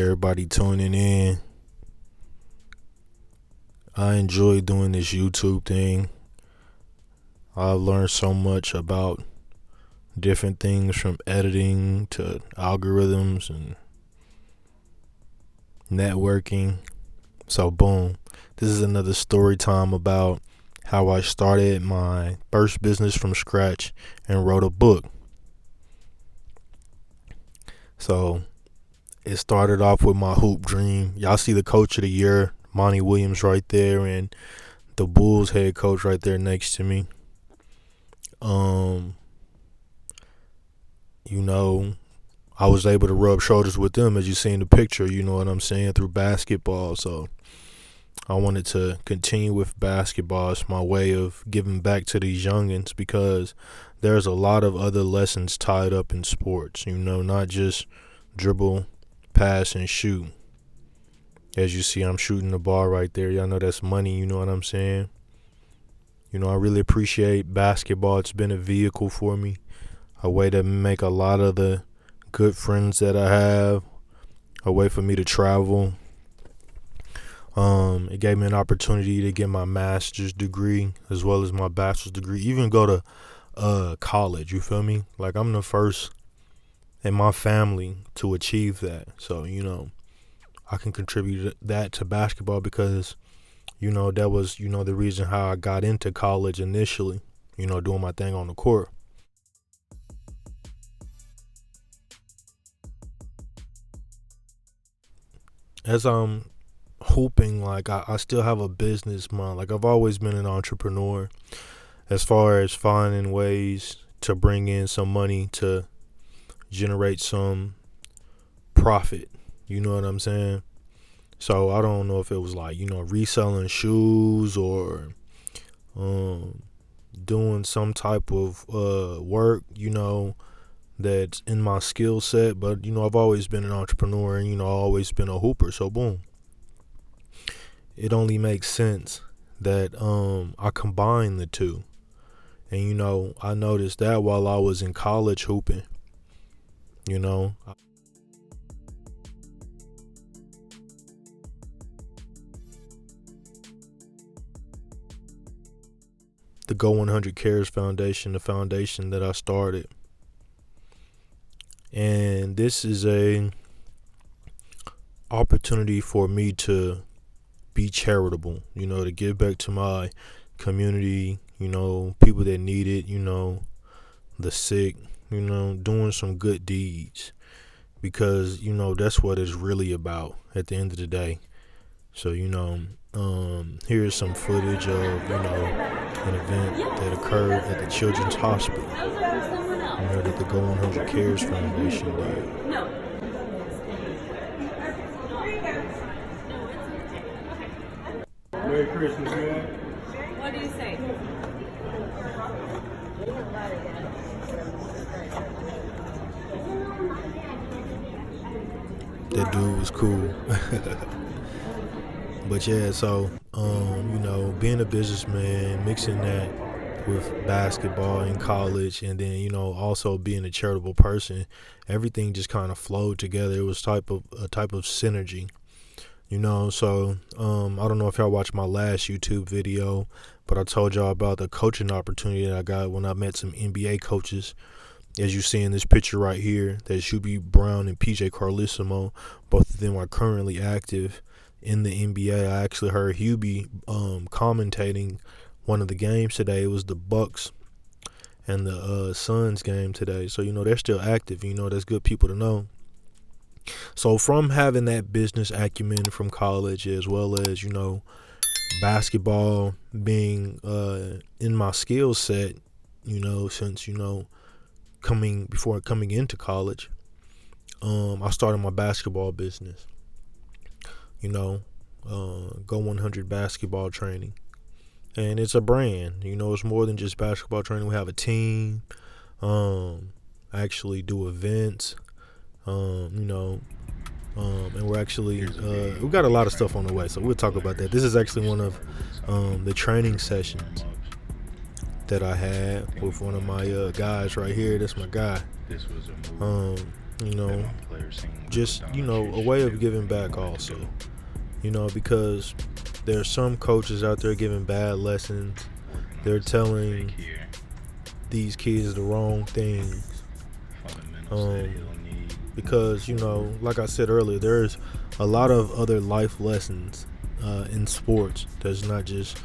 everybody tuning in. I enjoy doing this YouTube thing. I've learned so much about different things from editing to algorithms and networking. So boom, this is another story time about how I started my first business from scratch and wrote a book. So it started off with my hoop dream. Y'all see the coach of the year, Monty Williams, right there, and the Bulls head coach right there next to me. I was able to rub shoulders with them, as you see in the picture, you know what I'm saying, through basketball. So I wanted to continue with basketball. It's my way of giving back to these youngins, because there's a lot of other lessons tied up in sports, not just dribble, pass, and shoot. As you see, I'm shooting the ball right there. Y'all know that's money, you know what I'm saying? I really appreciate basketball. It's been a vehicle for me, a way to make a lot of the good friends that I have, a way for me to travel. It gave me an opportunity to get my master's degree as well as my bachelor's degree, even go to college, you feel me? Like, I'm the first in my family to achieve that. So, I can contribute that to basketball because, that was, the reason how I got into college initially, doing my thing on the court. As I'm hooping, like, I still have a business mind. Like, I've always been an entrepreneur as far as finding ways to bring in some money to generate some profit. You know what I'm saying? So I don't know if it was like, reselling shoes or doing some type of work, that's in my skill set. But, I've always been an entrepreneur and, always been a hooper. So boom. It only makes sense that I combine the two. And, I noticed that while I was in college hooping, the Go 100 Cares Foundation, the foundation that I started. And this is a opportunity for me to be charitable, to give back to my community, people that need it, the sick, doing some good deeds, because, that's what it's really about at the end of the day. So, here's some footage of, an event that occurred at the Children's Hospital, that the Go 100 Cares Foundation did. Merry Christmas, man. What do you say? That dude was cool. But yeah, so being a businessman, mixing that with basketball in college, and then also being a charitable person, everything just kind of flowed together. It was a type of synergy. So I don't know if y'all watched my last YouTube video, but I told y'all about the coaching opportunity that I got when I met some NBA coaches. As you see in this picture right here, that Shuby Brown and PJ Carlissimo, both of them are currently active in the NBA. I actually heard Hubie commentating one of the games today. It was the Bucks and the Suns game today. So, they're still active. That's good people to know. So from having that business acumen from college, as well as, basketball being in my skill set, since, before coming into college, I started my basketball business, Go 100 basketball training. And it's a brand, it's more than just basketball training. We have a team, actually do events, and we're actually we got a lot of stuff on the way, so we'll talk about that. This is actually one of the training sessions that I had with one of my guys right here. That's my guy. you know, just, a way of giving back also, because there's some coaches out there giving bad lessons. They're telling these kids the wrong things. Because, like I said earlier, there's a lot of other life lessons in sports. There's not just,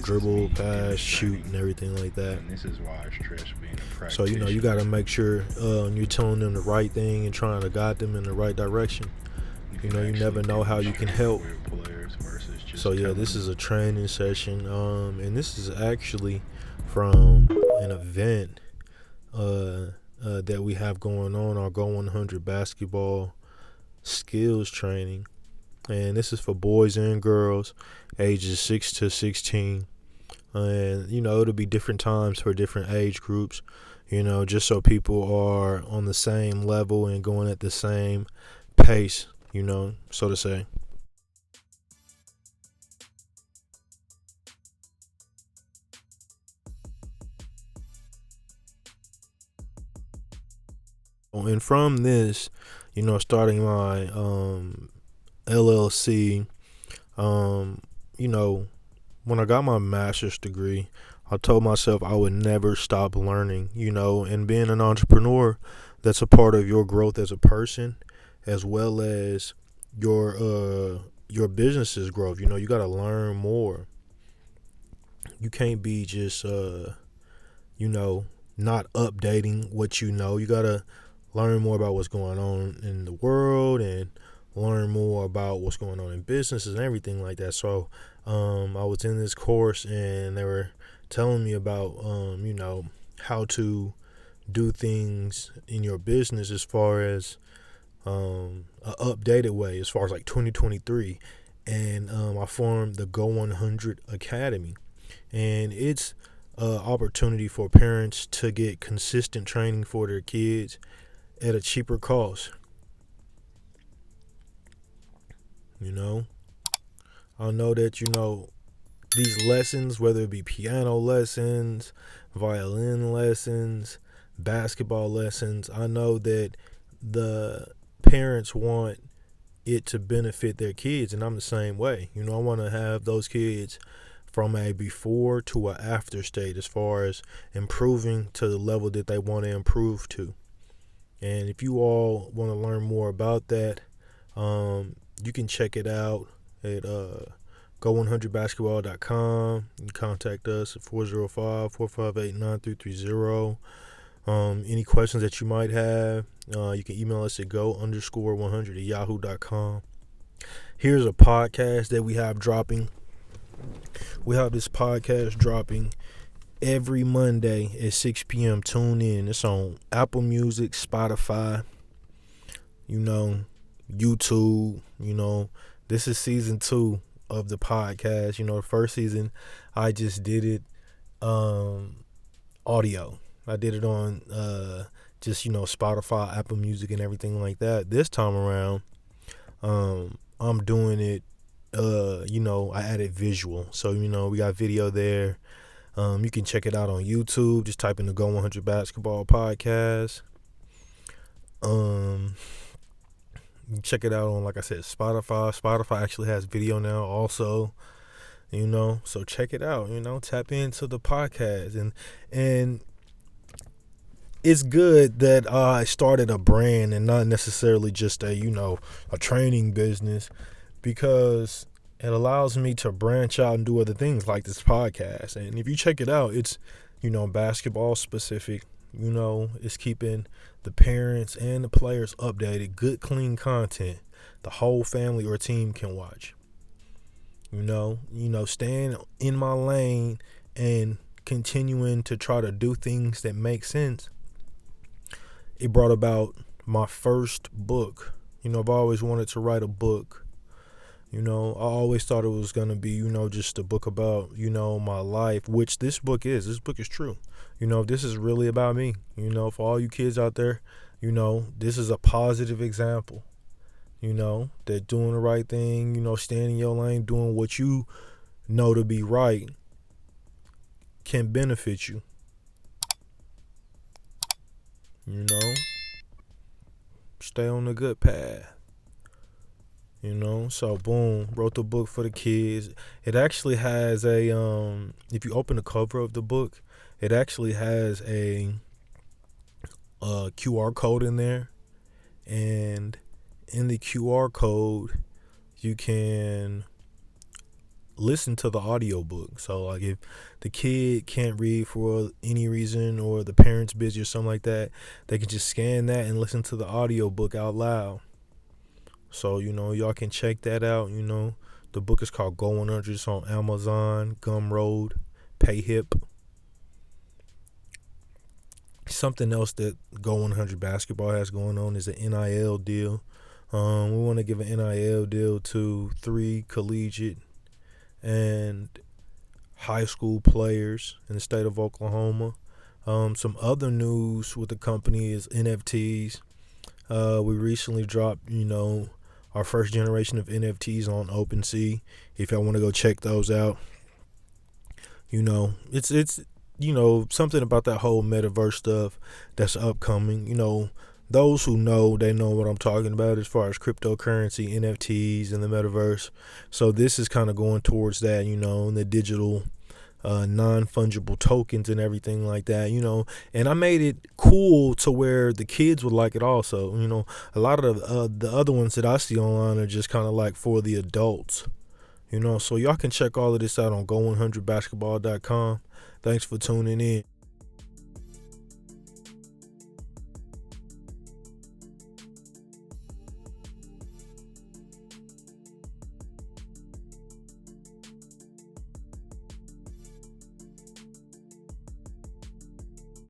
dribble, pass, shoot, and everything like that. So, you got to make sure you're telling them the right thing and trying to guide them in the right direction. You never know how you can help. So, yeah, this is a training session. And this is actually from an event that we have going on, our Go 100 basketball skills training. And this is for boys and girls ages 6 to 16. And, it'll be different times for different age groups, just so people are on the same level and going at the same pace, so to say. And from this, starting my LLC, when I got my master's degree, I told myself I would never stop learning, and being an entrepreneur, that's a part of your growth as a person, as well as your business's growth. You got to learn more. You can't be just, not updating what you know. You got to learn more about what's going on in the world and learn more about what's going on in businesses and everything like that. So I was in this course and they were telling me about how to do things in your business as far as an updated way, as far as like 2023. And I formed the Go 100 Academy, and it's an opportunity for parents to get consistent training for their kids at a cheaper cost. I know that, these lessons, whether it be piano lessons, violin lessons, basketball lessons, I know that the parents want it to benefit their kids, and I'm the same way. I want to have those kids from a before to a after state as far as improving to the level that they want to improve to. And if you all want to learn more about that, you can check it out at go100basketball.com. You can contact us at 405-458-9330. Any questions that you might have, you can email us at go_100@yahoo.com. Here's a podcast that we have dropping. We have this podcast dropping every Monday at 6 p.m. Tune in. It's on Apple Music, Spotify, YouTube. This is season 2 of the podcast. The first season I just did it audio. I did it on just Spotify, Apple Music, and everything like that. This time around, I'm doing it. I added visual, so we got video there. You can check it out on YouTube. Just type in the Go 100 Basketball Podcast. You check it out on, like I said, Spotify. Spotify actually has video now also. So check it out. Tap into the podcast, and it's good that I started a brand and not necessarily just a training business, because it allows me to branch out and do other things like this podcast. And if you check it out, it's basketball specific. It's keeping the parents and the players updated, good, clean content the whole family or team can watch. Staying in my lane and continuing to try to do things that make sense. It brought about my first book. I've always wanted to write a book. I always thought it was going to be, just a book about, my life, which this book is. This book is true. This is really about me. For all you kids out there, this is a positive example, that doing the right thing, staying in your lane, doing what you know to be right can benefit you. stay on the good path. So boom, wrote the book for the kids. It actually has a if you open the cover of the book, it actually has a QR code in there, and in the QR code you can listen to the audiobook. So like if the kid can't read for any reason, or the parent's busy or something like that, they can just scan that and listen to the audiobook out loud. So, y'all can check that out. The book is called Go 100. It's on Amazon, Gumroad, PayHip. Something else that Go 100 basketball has going on is an NIL deal. We want to give an NIL deal to 3 collegiate and high school players in the state of Oklahoma. Some other news with the company is NFTs. We recently dropped, our first generation of NFTs on OpenSea. If y'all want to go check those out, it's something about that whole metaverse stuff that's upcoming. Those who know, they know what I'm talking about as far as cryptocurrency, NFTs, and the metaverse. So this is kind of going towards that, and the digital non-fungible tokens and everything like that, and I made it cool to where the kids would like it also. A lot of the other ones that I see online are just kind of like for the adults, so y'all can check all of this out on go100basketball.com. Thanks for tuning in.